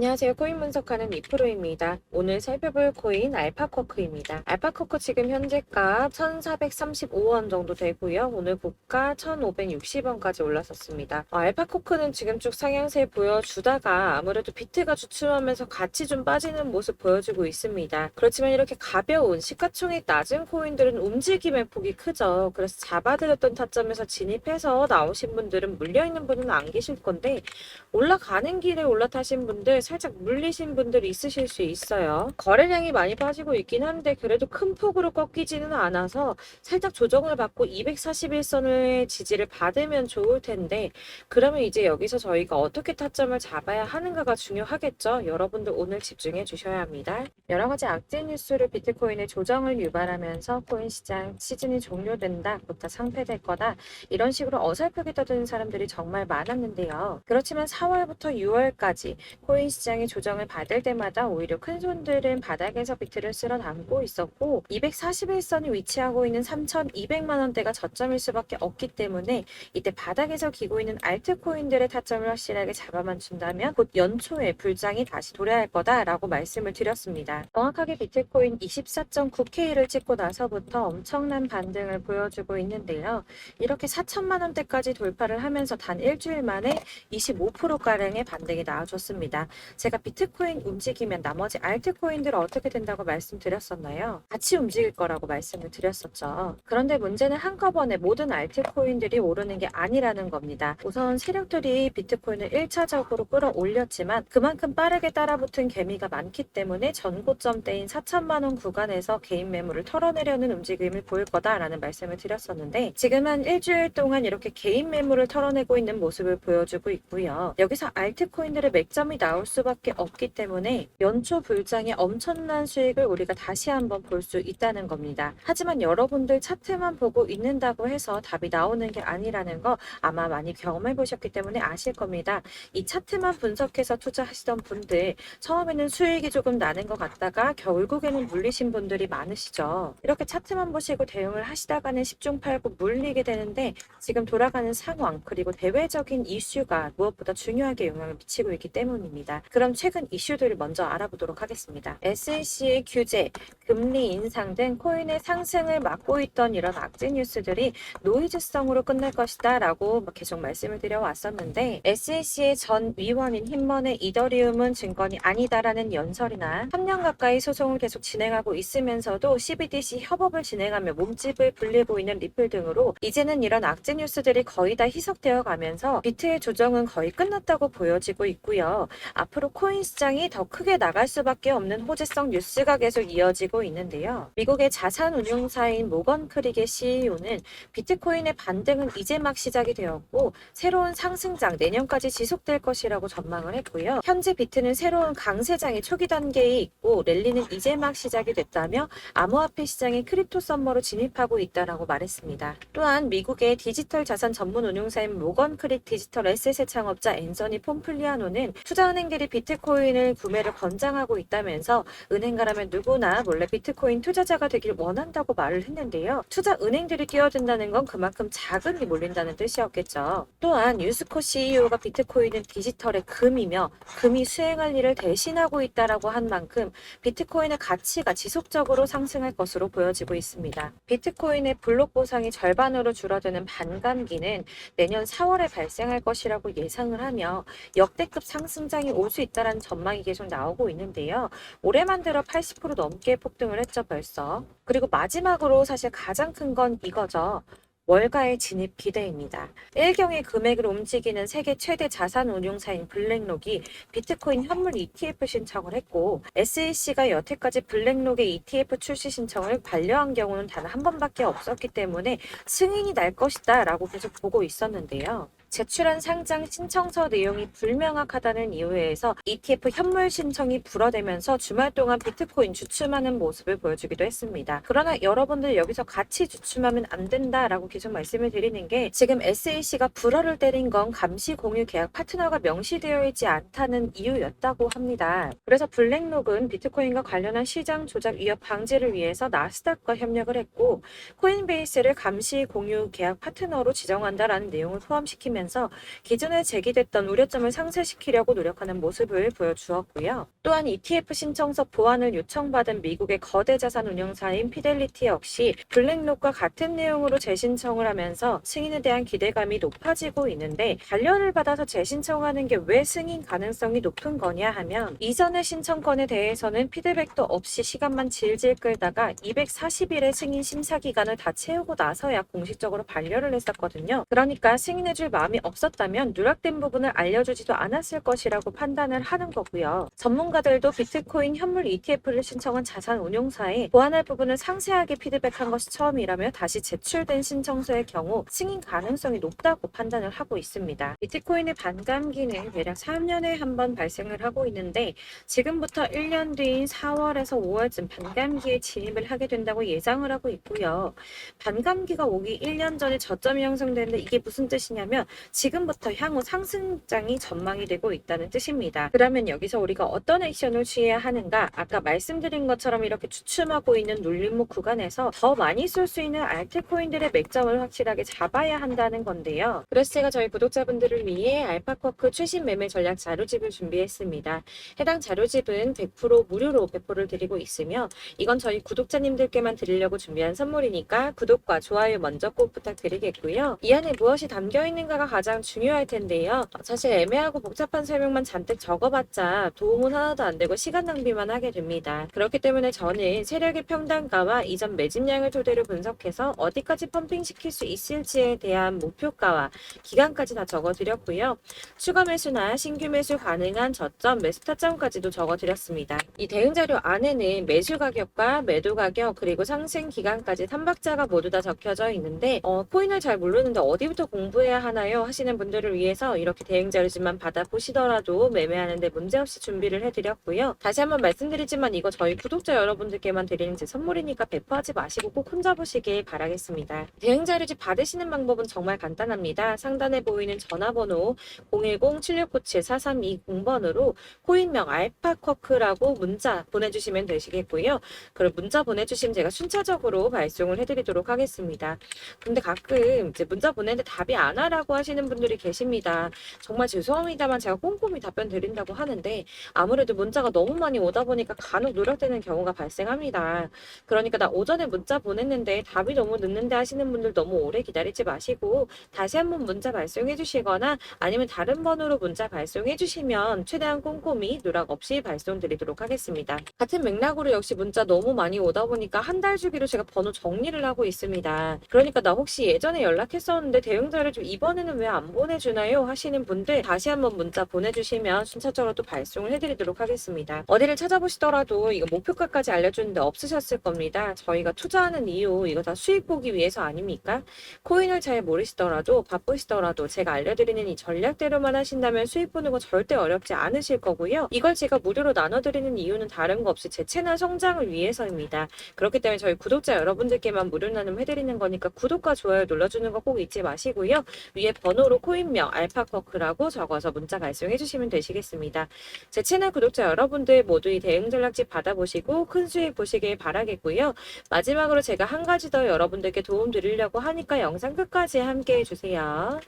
안녕하세요. 코인 분석하는 이프로입니다. 오늘 살펴볼 코인 알파코크입니다. 알파코크 지금 현재가 1,435원 정도 되고요. 오늘 고가 1,560원까지 올랐었습니다. 알파코크는 지금 쭉 상향세 보여주다가 아무래도 비트가 주춤하면서 같이 좀 빠지는 모습 보여주고 있습니다. 그렇지만 이렇게 가벼운 시가총액 낮은 코인들은 움직임의 폭이 크죠. 그래서 잡아들였던 타점에서 진입해서 나오신 분들은 물려있는 분은 안 계실 건데 올라가는 길에 올라타신 분들 살짝 물리신 분들이 있으실 수 있어요. 거래량이 많이 빠지고 있긴 한데 그래도 큰 폭으로 꺾이지는 않아서 살짝 조정을 받고 241선의 지지를 받으면 좋을 텐데 그러면 이제 여기서 저희가 어떻게 타점을 잡아야 하는가가 중요하겠죠. 여러분들 오늘 집중해 주셔야 합니다. 여러 가지 악재 뉴스를 비트코인의 조정을 유발하면서 코인 시장 시즌이 종료된다, 부터 상폐될 거다 이런 식으로 어설프게 떠드는 사람들이 정말 많았는데요. 그렇지만 4월부터 6월까지 코인 시장이 조정을 받을 때마다 오히려 큰 손들은 바닥에서 비트를 쓸어 담고 있었고 241선이 위치하고 있는 3,200만 원대가 저점일 수밖에 없기 때문에 이때 바닥에서 기고 있는 알트코인들의 타점을 확실하게 잡아만 준다면 곧 연초에 불장이 다시 도래할 거다라고 말씀을 드렸습니다. 정확하게 비트코인 24.9K를 찍고 나서부터 엄청난 반등을 보여주고 있는데요. 이렇게 4천만 원대까지 돌파를 하면서 단 일주일 만에 25%가량의 반등이 나와줬습니다. 제가 비트코인 움직이면 나머지 알트코인들은 어떻게 된다고 말씀드렸었나요? 같이 움직일 거라고 말씀을 드렸었죠. 그런데 문제는 한꺼번에 모든 알트코인들이 오르는 게 아니라는 겁니다. 우선 세력들이 비트코인을 1차적으로 끌어올렸지만 그만큼 빠르게 따라붙은 개미가 많기 때문에 전고점대인 4천만 원 구간에서 개인 매물을 털어내려는 움직임을 보일 거다라는 말씀을 드렸었는데 지금은 일주일 동안 이렇게 개인 매물을 털어내고 있는 모습을 보여주고 있고요. 여기서 알트코인들의 맥점이 나올 수밖에 없기 때문에 연초 불장의 엄청난 수익을 우리가 다시 한번 볼 수 있다는 겁니다. 하지만 여러분들 차트만 보고 있는다고 해서 답이 나오는 게 아니라는 거 아마 많이 경험해 보셨기 때문에 아실 겁니다. 이 차트만 분석해서 투자하시던 분들 처음에는 수익이 조금 나는 것 같다가 결국에는 물리신 분들이 많으시죠. 이렇게 차트만 보시고 대응을 하시다가는 10중 8구 물리게 되는데 지금 돌아가는 상황 그리고 대외적인 이슈가 무엇보다 중요하게 영향을 미치고 있기 때문입니다. 그럼 최근 이슈들을 먼저 알아보도록 하겠습니다. SEC의 규제, 금리 인상 등 코인의 상승을 막고 있던 이런 악재 뉴스들이 노이즈성으로 끝날 것이다 라고 계속 말씀을 드려왔었는데 SEC의 전 위원인 힘먼의 이더리움은 증권이 아니다라는 연설이나 3년 가까이 소송을 계속 진행하고 있으면서도 CBDC 협업을 진행하며 몸집을 불리고 있는 리플 등으로 이제는 이런 악재 뉴스들이 거의 다 희석되어 가면서 비트의 조정은 거의 끝났다고 보여지고 있고요. 앞으로 코인 시장이 더 크게 나갈 수밖에 없는 호재성 뉴스가 계속 이어지고 있는데요. 미국의 자산 운용사인 모건 크릭의 CEO는 비트코인의 반등은 이제 막 시작이 되었고 새로운 상승장 내년까지 지속될 것이라고 전망을 했고요. 현재 비트는 새로운 강세장의 초기 단계에 있고 랠리는 이제 막 시작이 됐다며 암호화폐 시장의 크립토 썸머로 진입하고 있다라고 말했습니다. 또한 미국의 디지털 자산 전문 운용사인 모건 크릭 디지털 에셋의 창업자 앤서니 폼플리아노는 투자은행들이 비트코인을 구매를 권장하고 있다면서 은행가라면 누구나 원래 비트코인 투자자가 되길 원한다고 말을 했는데요. 투자은행들이 뛰어든다는 건 그만큼 자금이 몰린다는 뜻이었겠죠. 또한 유스코 CEO가 비트코인은 디지털의 금이며 금이 수행할 일을 대신하고 있다라고 한 만큼 비트코인의 가치가 지속적으로 상승할 것으로 보여지고 있습니다. 비트코인의 블록 보상이 절반으로 줄어드는 반감기는 내년 4월에 발생할 것이라고 예상을 하며 역대급 상승장이 올 수 있다는 전망이 계속 나오고 있는데요. 올해만 들어 80% 넘게 폭등을 했죠, 벌써. 그리고 마지막으로 사실 가장 큰 건 이거죠. 월가의 진입 기대입니다. 일경의 금액을 움직이는 세계 최대 자산 운용사인 블랙록이 비트코인 현물 ETF 신청을 했고 SEC가 여태까지 블랙록의 ETF 출시 신청을 반려한 경우는 단 한 번밖에 없었기 때문에 승인이 날 것이다 라고 계속 보고 있었는데요. 제출한 상장 신청서 내용이 불명확하다는 이유에서 ETF 현물 신청이 불어대면서 주말 동안 비트코인 주춤하는 모습을 보여주기도 했습니다. 그러나 여러분들 여기서 같이 주춤하면 안 된다라고 계속 말씀을 드리는 게 지금 SEC가 불어를 때린 건 감시 공유 계약 파트너가 명시되어 있지 않다는 이유였다고 합니다. 그래서 블랙록은 비트코인과 관련한 시장 조작 위협 방지를 위해서 나스닥과 협력을 했고 코인베이스를 감시 공유 계약 파트너로 지정한다라는 내용을 포함시키면서 살리면서 기존에 제기됐던 우려점을 상쇄시키려고 노력하는 모습을 보여주었고요. 또한 ETF 신청서 보완을 요청받은 미국의 거대 자산 운용사인 피델리티 역시 블랙록과 같은 내용으로 재신청을 하면서 승인에 대한 기대감이 높아지고 있는데, 관련을 받아서 재신청하는 게 왜 승인 가능성이 높은 거냐 하면, 이전의 신청건에 대해서는 피드백도 없이 시간만 질질 끌다가 240일의 승인 심사 기간을 다 채우고 나서야 공식적으로 반려를 했었거든요. 그러니까 승인해줄 마음이 없었다면 누락된 부분을 알려주지도 않았을 것이라고 판단을 하는 거고요. 전문가들도 비트코인 현물 ETF를 신청한 자산 운용사에 보완할 부분을 상세하게 피드백한 것이 처음이라며 다시 제출된 신청서의 경우 승인 가능성이 높다고 판단을 하고 있습니다. 비트코인의 반감기는 대략 3년에 한 번 발생을 하고 있는데, 지금부터 1년 뒤인 4월에서 5월쯤 반감기에 진입을 하게 된다고 예상을 하고 있고요. 반감기가 오기 1년 전에 저점이 형성되는데, 이게 무슨 뜻이냐면 지금부터 향후 상승장이 전망이 되고 있다는 뜻입니다. 그러면 여기서 우리가 어떤 액션을 취해야 하는가? 아까 말씀드린 것처럼 이렇게 주춤하고 있는 눌림목 구간에서 더 많이 쏠 수 있는 알트코인들의 맥점을 확실하게 잡아야 한다는 건데요. 그래서 제가 저희 구독자분들을 위해 알파쿼크 최신 매매 전략 자료집을 준비했습니다. 해당 자료집은 100% 무료로 배포를 드리고 있으며, 이건 저희 구독자님들께만 드리려고 준비한 선물이니까 구독과 좋아요 먼저 꼭 부탁드리겠고요. 이 안에 무엇이 담겨 있는가가 가장 중요할 텐데요. 사실 애매하고 복잡한 설명만 잔뜩 적어봤자 도움은 하나도 안 되고 시간 낭비만 하게 됩니다. 그렇기 때문에 저는 세력의 평단가와 이전 매집량을 토대로 분석해서 어디까지 펌핑시킬 수 있을지에 대한 목표가와 기간까지 다 적어드렸고요. 추가 매수나 신규 매수 가능한 저점, 매수 타점까지도 적어드렸습니다. 이 대응 자료 안에는 매수 가격과 매도 가격, 그리고 상승 기간까지 3박자가 모두 다 적혀져 있는데, 코인을 잘 모르는데 어디부터 공부해야 하나요? 하시는 분들을 위해서 이렇게 대응 자료집만 받아보시더라도 매매하는데 문제없이 준비를 해드렸고요. 다시 한번 말씀드리지만 이거 저희 구독자 여러분들께만 드리는 제 선물이니까 배포하지 마시고 꼭 혼자 보시길 바라겠습니다. 대응 자료집 받으시는 방법은 정말 간단합니다. 상단에 보이는 전화번호 010-7697-4320번으로 코인명 알파쿼크라고 문자 보내주시면 되시겠고요. 그럼 문자 보내주시면 제가 순차적으로 발송을 해드리도록 하겠습니다. 근데 가끔 이제 문자 보내는데 답이 안 와라고 하시는 분들이 계십니다. 정말 죄송합니다만 제가 꼼꼼히 답변 드린다고 하는데, 아무래도 문자가 너무 많이 오다 보니까 간혹 누락되는 경우가 발생합니다. 그러니까 나 오전에 문자 보냈는데 답이 너무 늦는데 하시는 분들 너무 오래 기다리지 마시고 다시 한번 문자 발송해 주시거나 아니면 다른 번호로 문자 발송해 주시면 최대한 꼼꼼히 누락 없이 발송 드리도록 하겠습니다. 같은 맥락으로 역시 문자 너무 많이 오다 보니까 한 달 주기로 제가 번호 정리를 하고 있습니다. 그러니까 나 혹시 예전에 연락했었는데 대응자를 좀 이번에는 왜 안 보내주나요? 하시는 분들 다시 한번 문자 보내주시면 순차적으로 또 발송을 해드리도록 하겠습니다. 어디를 찾아보시더라도 이거 목표가까지 알려주는데 없으셨을 겁니다. 저희가 투자하는 이유 이거 다 수익 보기 위해서 아닙니까? 코인을 잘 모르시더라도 바쁘시더라도 제가 알려드리는 이 전략대로만 하신다면 수익 보는 거 절대 어렵지 않으실 거고요. 이걸 제가 무료로 나눠드리는 이유는 다른 거 없이 제 채널 성장을 위해서입니다. 그렇기 때문에 저희 구독자 여러분들께만 무료 나눔 해드리는 거니까 구독과 좋아요 눌러주는 거 꼭 잊지 마시고요. 위에 번호로 코인명 알파쿼크라고 적어서 문자 발송해 주시면 되시겠습니다. 제 채널 구독자 여러분들 모두 이 대응 전략집 받아보시고 큰 수익 보시길 바라겠고요. 마지막으로 제가 한 가지 더 여러분들께 도움 드리려고 하니까 영상 끝까지 함께 해주세요.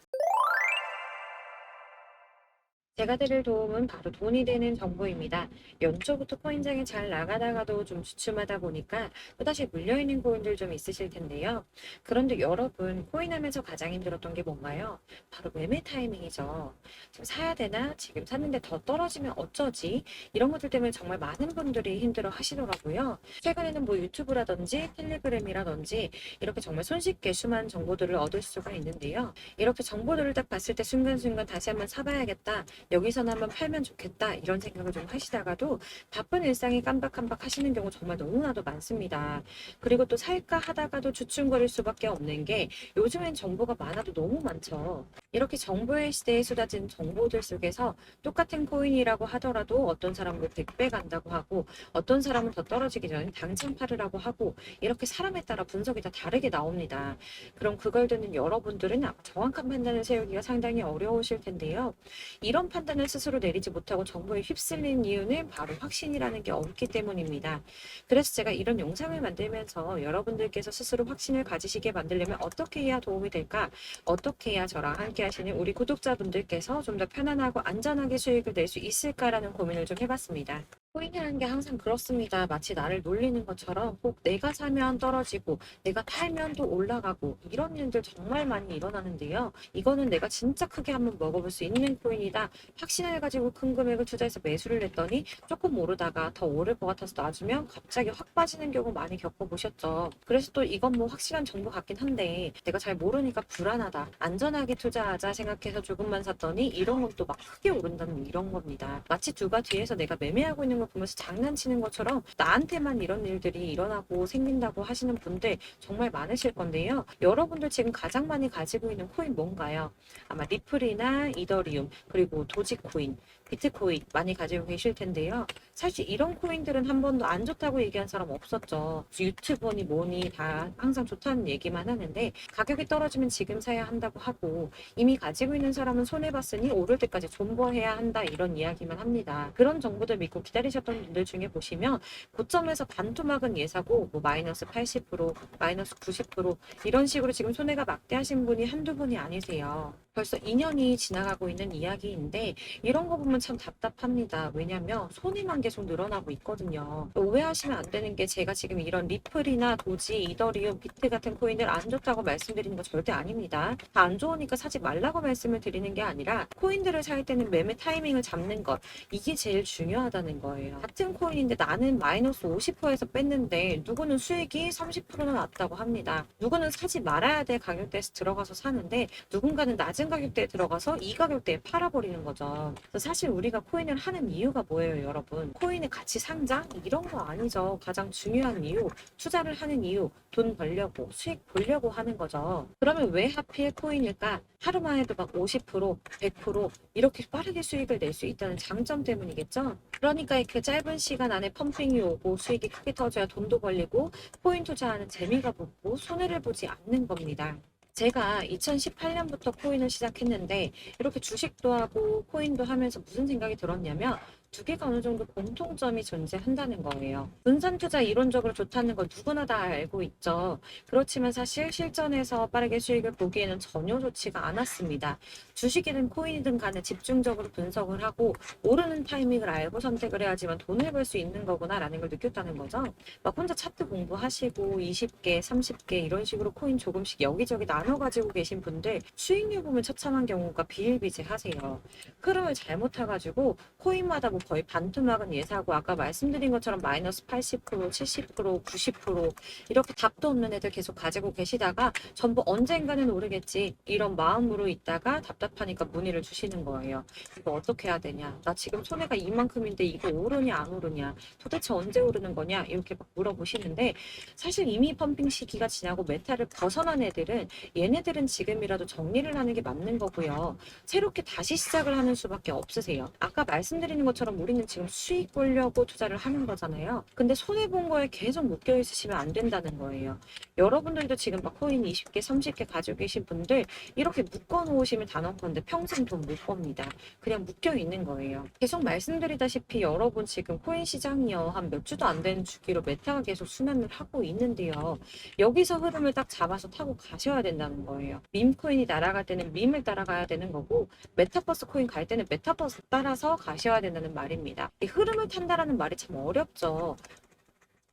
제가 드릴 도움은 바로 돈이 되는 정보입니다. 연초부터 코인장이 잘 나가다가도 좀 주춤하다 보니까 또다시 물려있는 코인들 좀 있으실 텐데요. 그런데 여러분, 코인하면서 가장 힘들었던 게 뭔가요? 바로 매매 타이밍이죠. 지금 사야 되나? 지금 샀는데 더 떨어지면 어쩌지? 이런 것들 때문에 정말 많은 분들이 힘들어 하시더라고요. 최근에는 뭐 유튜브라든지 텔레그램이라든지 이렇게 정말 손쉽게 수많은 정보들을 얻을 수가 있는데요. 이렇게 정보들을 딱 봤을 때 순간순간 다시 한번 사봐야겠다. 여기서는 한번 팔면 좋겠다 이런 생각을 좀 하시다가도 바쁜 일상에 깜박깜박 하시는 경우 정말 너무나도 많습니다. 그리고 또 살까 하다가도 주춤거릴 수밖에 없는 게 요즘엔 정보가 많아도 너무 많죠. 이렇게 정보의 시대에 쏟아진 정보들 속에서 똑같은 코인이라고 하더라도 어떤 사람은 100배 간다고 하고 어떤 사람은 더 떨어지기 전에 당장 팔으라고 하고 이렇게 사람에 따라 분석이 다 다르게 나옵니다. 그럼 그걸 듣는 여러분들은 정확한 판단을 세우기가 상당히 어려우실 텐데요. 이런 판단을 스스로 내리지 못하고 정보에 휩쓸린 이유는 바로 확신이라는 게 없기 때문입니다. 그래서 제가 이런 영상을 만들면서 여러분들께서 스스로 확신을 가지시게 만들려면 어떻게 해야 도움이 될까? 어떻게 해야 저랑 함께 함께 하시는 우리 구독자분들께서 좀 더 편안하고 안전하게 수익을 낼 수 있을까라는 고민을 좀 해봤습니다. 코인이라는 게 항상 그렇습니다. 마치 나를 놀리는 것처럼 꼭 내가 사면 떨어지고 내가 팔면 또 올라가고 이런 일들 정말 많이 일어나는데요. 이거는 내가 진짜 크게 한번 먹어볼 수 있는 코인이다. 확신을 가지고 큰 금액을 투자해서 매수를 했더니 조금 오르다가 더 오를 것 같아서 놔주면 갑자기 확 빠지는 경우 많이 겪어보셨죠. 그래서 또 이건 뭐 확실한 정보 같긴 한데 내가 잘 모르니까 불안하다. 안전하게 투자하자 생각해서 조금만 샀더니 이런 건 또 막 크게 오른다는 이런 겁니다. 마치 누가 뒤에서 내가 매매하고 있는 걸 보면서 장난치는 것처럼 나한테만 이런 일들이 일어나고 생긴다고 하시는 분들 정말 많으실 건데요. 여러분들 지금 가장 많이 가지고 있는 코인 뭔가요? 아마 리플이나 이더리움 그리고 도지코인 비트코인 많이 가지고 계실 텐데요. 사실 이런 코인들은 한 번도 안 좋다고 얘기한 사람 없었죠. 유튜버니 뭐니 다 항상 좋다는 얘기만 하는데 가격이 떨어지면 지금 사야 한다고 하고 이미 가지고 있는 사람은 손해봤으니 오를 때까지 존버해야 한다 이런 이야기만 합니다. 그런 정보들 믿고 기다리셨던 분들 중에 보시면 고점에서 반토막은 예사고 뭐 마이너스 80%, 마이너스 90% 이런 식으로 지금 손해가 막대하신 분이 한두 분이 아니세요. 벌써 2년이 지나가고 있는 이야기인데 이런 거 보면 참 답답합니다. 왜냐면 손해만 계속 늘어나고 있거든요. 오해하시면 안 되는 게 제가 지금 이런 리플이나 도지, 이더리움, 비트 같은 코인들 안 좋다고 말씀드리는 거 절대 아닙니다. 다 안 좋으니까 사지 말라고 말씀을 드리는 게 아니라 코인들을 살 때는 매매 타이밍을 잡는 것 이게 제일 중요하다는 거예요. 같은 코인인데 나는 마이너스 50%에서 뺐는데 누구는 수익이 30%나 났다고 합니다. 누구는 사지 말아야 될 가격대에서 들어가서 사는데 누군가는 낮은 가격대에 들어가서 이 가격대에 팔아버리는 거죠. 그래서 사실 우리가 코인을 하는 이유가 뭐예요, 여러분? 코인의 가치 상장? 이런 거 아니죠. 가장 중요한 이유, 투자를 하는 이유, 돈 벌려고, 수익 보려고 하는 거죠. 그러면 왜 하필 코인일까? 하루만 해도 막 50%, 100% 이렇게 빠르게 수익을 낼 수 있다는 장점 때문이겠죠? 그러니까 이렇게 짧은 시간 안에 펌핑이 오고 수익이 크게 터져야 돈도 벌리고 코인 투자하는 재미가 붙고 손해를 보지 않는 겁니다. 제가 2018년부터 코인을 시작했는데 이렇게 주식도 하고 코인도 하면서 무슨 생각이 들었냐면 두 개가 어느 정도 공통점이 존재한다는 거예요. 분산 투자 이론적으로 좋다는 걸 누구나 다 알고 있죠. 그렇지만 사실 실전에서 빠르게 수익을 보기에는 전혀 좋지가 않았습니다. 주식이든 코인이든 간에 집중적으로 분석을 하고 오르는 타이밍을 알고 선택을 해야지만 돈을 벌 수 있는 거구나라는 걸 느꼈다는 거죠. 막 혼자 차트 공부하시고 20개, 30개 이런 식으로 코인 조금씩 여기저기 나눠 가지고 계신 분들 수익률 보면 처참한 경우가 비일비재하세요. 흐름을 잘못 타가지고 코인마다 뭐 거의 반토막은 예사고 아까 말씀드린 것처럼 마이너스 80%, 70%, 90% 이렇게 답도 없는 애들 계속 가지고 계시다가 전부 언젠가는 오르겠지 이런 마음으로 있다가 답답하니까 문의를 주시는 거예요. 이거 어떻게 해야 되냐? 나 지금 손해가 이만큼인데 이거 오르냐 안 오르냐? 도대체 언제 오르는 거냐? 이렇게 막 물어보시는데 사실 이미 펌핑 시기가 지나고 메타를 벗어난 애들은 얘네들은 지금이라도 정리를 하는 게 맞는 거고요. 새롭게 다시 시작을 하는 수밖에 없으세요. 아까 말씀드리는 것처럼 우리는 지금 수익 보려고 투자를 하는 거잖아요. 근데 손해본 거에 계속 묶여 있으시면 안 된다는 거예요. 여러분들도 지금 막 코인 20개, 30개 가지고 계신 분들 이렇게 묶어 놓으시면 단언컨대 평생 돈 못 법니다. 그냥 묶여 있는 거예요. 계속 말씀드리다시피 여러분 지금 코인 시장이요. 한 몇 주도 안 되는 주기로 메타가 계속 순환을 하고 있는데요. 여기서 흐름을 딱 잡아서 타고 가셔야 된다는 거예요. 밈 코인이 날아갈 때는 밈을 따라가야 되는 거고 메타버스 코인 갈 때는 메타버스 따라서 가셔야 된다는 말입니다. 이 흐름을 탄다라는 말이 참 어렵죠.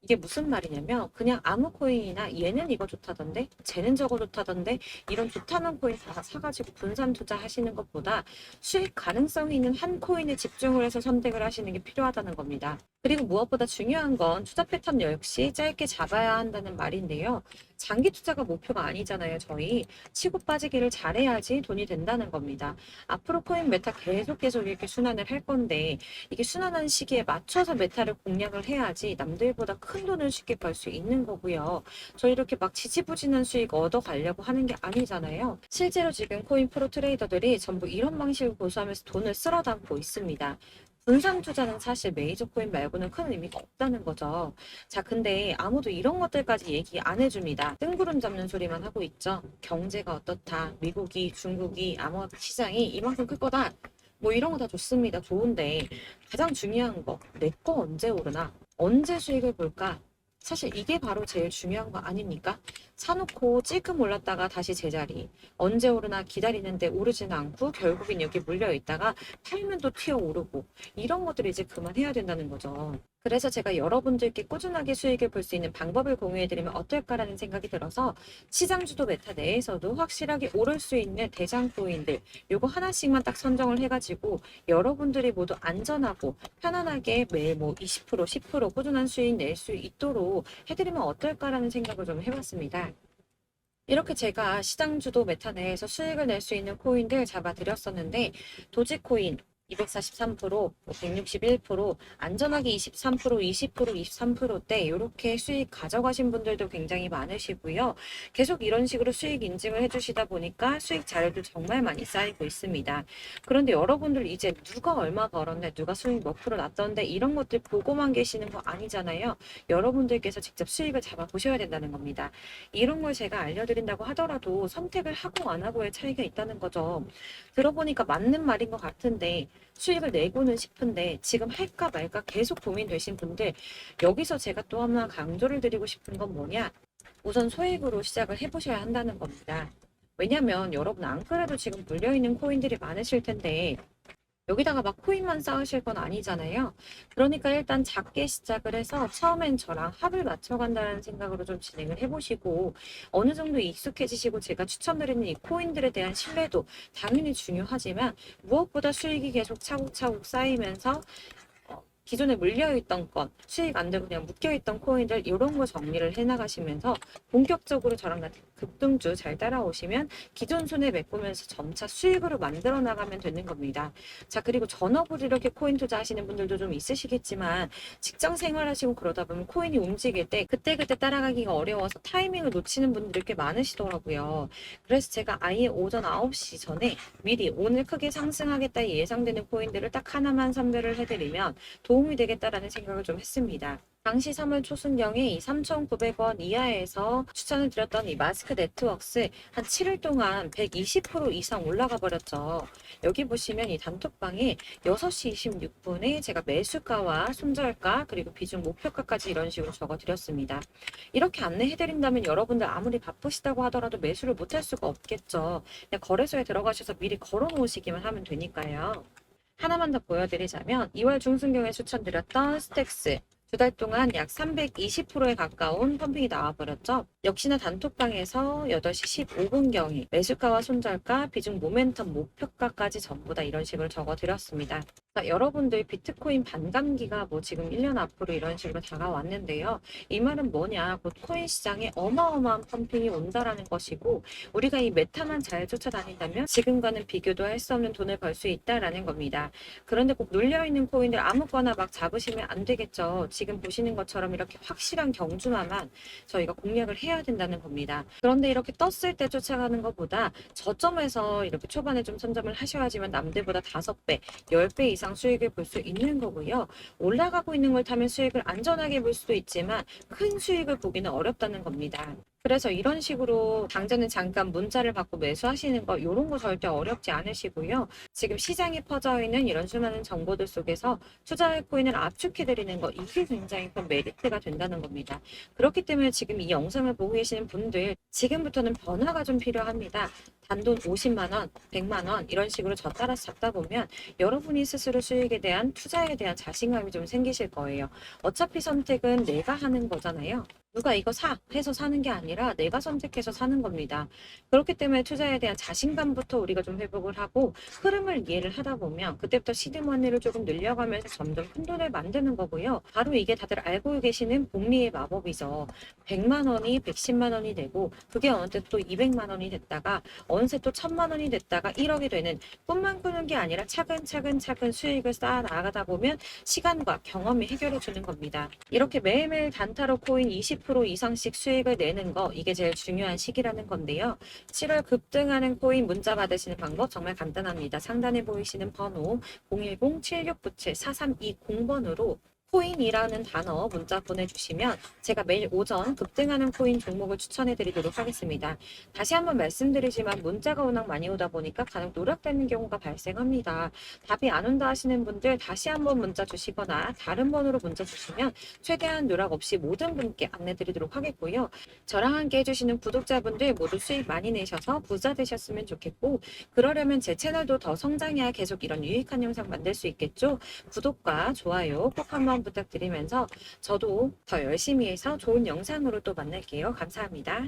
이게 무슨 말이냐면 그냥 아무 코인이나 얘는 이거 좋다던데 쟤는 저거 좋다던데 이런 좋다는 코인 다 사가지고 분산 투자하시는 것보다 수익 가능성이 있는 한 코인에 집중을 해서 선택을 하시는 게 필요하다는 겁니다. 그리고 무엇보다 중요한 건 투자 패턴 역시 짧게 잡아야 한다는 말인데요. 장기 투자가 목표가 아니잖아요. 저희 치고 빠지기를 잘해야지 돈이 된다는 겁니다. 앞으로 코인 메타 계속 이렇게 순환을 할 건데 이게 순환하는 시기에 맞춰서 메타를 공략을 해야지 남들보다 큰 돈을 쉽게 벌 수 있는 거고요. 저 이렇게 막 지지부진한 수익 얻어 가려고 하는 게 아니잖아요. 실제로 지금 코인 프로 트레이더들이 전부 이런 방식을 고수하면서 돈을 쓸어 담고 있습니다. 분산 투자는 사실 메이저 코인 말고는 큰 의미가 없다는 거죠. 자, 근데 아무도 이런 것들까지 얘기 안 해줍니다. 뜬구름 잡는 소리만 하고 있죠. 경제가 어떻다. 미국이, 중국이, 암호화폐 시장이 이만큼 클 거다. 뭐 이런 거 다 좋습니다. 좋은데 가장 중요한 거, 내 거 언제 오르나? 언제 수익을 볼까? 사실 이게 바로 제일 중요한 거 아닙니까? 사놓고 찔끔 올랐다가 다시 제자리. 언제 오르나 기다리는데 오르지는 않고 결국엔 여기 물려 있다가 팔면 또 튀어오르고 이런 것들을 이제 그만해야 된다는 거죠. 그래서 제가 여러분들께 꾸준하게 수익을 볼 수 있는 방법을 공유해드리면 어떨까라는 생각이 들어서 시장주도 메타 내에서도 확실하게 오를 수 있는 대장 코인들 요거 하나씩만 딱 선정을 해가지고 여러분들이 모두 안전하고 편안하게 매일 뭐 20%, 10% 꾸준한 수익 낼 수 있도록 해드리면 어떨까라는 생각을 좀 해봤습니다. 이렇게 제가 시장주도 메타 내에서 수익을 낼 수 있는 코인들 잡아드렸었는데 도지코인 243%, 161%, 안전하게 23%, 20%, 23%대 이렇게 수익 가져가신 분들도 굉장히 많으시고요. 계속 이런 식으로 수익 인증을 해주시다 보니까 수익 자료도 정말 많이 쌓이고 있습니다. 그런데 여러분들 이제 누가 얼마 벌었네, 누가 수익 몇 프로 났던데 이런 것들 보고만 계시는 거 아니잖아요. 여러분들께서 직접 수익을 잡아보셔야 된다는 겁니다. 이런 걸 제가 알려드린다고 하더라도 선택을 하고 안 하고의 차이가 있다는 거죠. 들어보니까 맞는 말인 것 같은데 수익을 내고는 싶은데 지금 할까 말까 계속 고민되신 분들 여기서 제가 또 하나 강조를 드리고 싶은 건 뭐냐? 우선 소액으로 시작을 해보셔야 한다는 겁니다. 왜냐면 여러분 안 그래도 지금 물려있는 코인들이 많으실 텐데 여기다가 막 코인만 쌓으실 건 아니잖아요. 그러니까 일단 작게 시작을 해서 처음엔 저랑 합을 맞춰간다는 생각으로 좀 진행을 해보시고 어느 정도 익숙해지시고 제가 추천드리는 이 코인들에 대한 신뢰도 당연히 중요하지만 무엇보다 수익이 계속 차곡차곡 쌓이면서 기존에 물려있던 건 수익 안 되고 그냥 묶여있던 코인들 이런 거 정리를 해나가시면서 본격적으로 저랑 같은 급등주 잘 따라오시면 기존 손해 메꾸면서 점차 수익으로 만들어 나가면 되는 겁니다. 자, 그리고 전업으로 이렇게 코인 투자하시는 분들도 좀 있으시겠지만 직장 생활하시고 그러다 보면 코인이 움직일 때 그때그때 따라가기가 어려워서 타이밍을 놓치는 분들이 꽤 많으시더라고요. 그래서 제가 아예 오전 9시 전에 미리 오늘 크게 상승하겠다 예상되는 코인들을 딱 하나만 선별을 해드리면 도움이 되겠다라는 생각을 좀 했습니다. 당시 3월 초순경에 이 3,900원 이하에서 추천을 드렸던 이 마스크 네트워크스 한 7일 동안 120% 이상 올라가 버렸죠. 여기 보시면 이 단톡방에 6시 26분에 제가 매수가와 손절가 그리고 비중 목표가까지 이런 식으로 적어 드렸습니다. 이렇게 안내해 드린다면 여러분들 아무리 바쁘시다고 하더라도 매수를 못할 수가 없겠죠. 그냥 거래소에 들어가셔서 미리 걸어 놓으시기만 하면 되니까요. 하나만 더 보여드리자면 2월 중순경에 추천드렸던 스택스 2달 동안 약 320%에 가까운 펌핑이 나와버렸죠. 역시나 단톡방에서 8시 15분경에 매수가와 손절가, 비중 모멘텀 목표가까지 전부 다 이런 식으로 적어드렸습니다. 여러분들 비트코인 반감기가 뭐 지금 1년 앞으로 이런 식으로 다가왔는데요. 이 말은 뭐냐? 곧 코인 시장에 어마어마한 펌핑이 온다라는 것이고 우리가 이 메타만 잘 쫓아다닌다면 지금과는 비교도 할 수 없는 돈을 벌 수 있다라는 겁니다. 그런데 꼭 눌려있는 코인들 아무거나 막 잡으시면 안 되겠죠. 지금 보시는 것처럼 이렇게 확실한 경주만만 저희가 공략을 해야 된다는 겁니다. 그런데 이렇게 떴을 때 쫓아가는 것보다 저점에서 이렇게 초반에 좀 선점을 하셔야지만 남들보다 5배, 10배 이상 수익을 볼 수 있는 거고요. 올라가고 있는 걸 타면 수익을 안전하게 볼 수도 있지만 큰 수익을 보기는 어렵다는 겁니다. 그래서 이런 식으로 당장은 잠깐 문자를 받고 매수하시는 거 이런 거 절대 어렵지 않으시고요. 지금 시장에 퍼져 있는 이런 수많은 정보들 속에서 투자할 코인을 압축해드리는 거 이게 굉장히 큰 메리트가 된다는 겁니다. 그렇기 때문에 지금 이 영상을 보고 계시는 분들 지금부터는 변화가 좀 필요합니다. 단돈 50만 원, 100만 원 이런 식으로 저 따라서 잡다 보면 여러분이 스스로 수익에 대한 투자에 대한 자신감이 좀 생기실 거예요. 어차피 선택은 내가 하는 거잖아요. 누가 이거 사 해서 사는 게 아니라 내가 선택해서 사는 겁니다. 그렇기 때문에 투자에 대한 자신감부터 우리가 좀 회복을 하고 흐름을 이해를 하다 보면 그때부터 시드머니를 조금 늘려가면서 점점 큰 돈을 만드는 거고요. 바로 이게 다들 알고 계시는 복리의 마법이죠. 100만 원이 110만 원이 되고 그게 어느새 또 200만 원이 됐다가 어느새 또 1000만 원이 됐다가 1억이 되는 꿈만 꾸는 게 아니라 차근차근 수익을 쌓아 나가다 보면 시간과 경험이 해결해 주는 겁니다. 이렇게 매일매일 단타로 코인 20% 이상씩 수익을 내는 거 이게 제일 중요한 시기라는 건데요. 7월 급등하는 코인 문자 받으시는 방법 정말 간단합니다. 상단에 보이시는 번호 010-7697-4320번으로 코인이라는 단어 문자 보내주시면 제가 매일 오전 급등하는 코인 종목을 추천해 드리도록 하겠습니다. 다시 한번 말씀드리지만 문자가 워낙 많이 오다 보니까 간혹 누락되는 경우가 발생합니다. 답이 안 온다 하시는 분들 다시 한번 문자 주시거나 다른 번호로 문자 주시면 최대한 누락 없이 모든 분께 안내 드리도록 하겠고요. 저랑 함께 해주시는 구독자분들 모두 수익 많이 내셔서 부자 되셨으면 좋겠고, 그러려면 제 채널도 더 성장해야 계속 이런 유익한 영상 만들 수 있겠죠. 구독과 좋아요 꼭 한번 부탁드리면서 저도 더 열심히 해서 좋은 영상으로 또 만날게요. 감사합니다.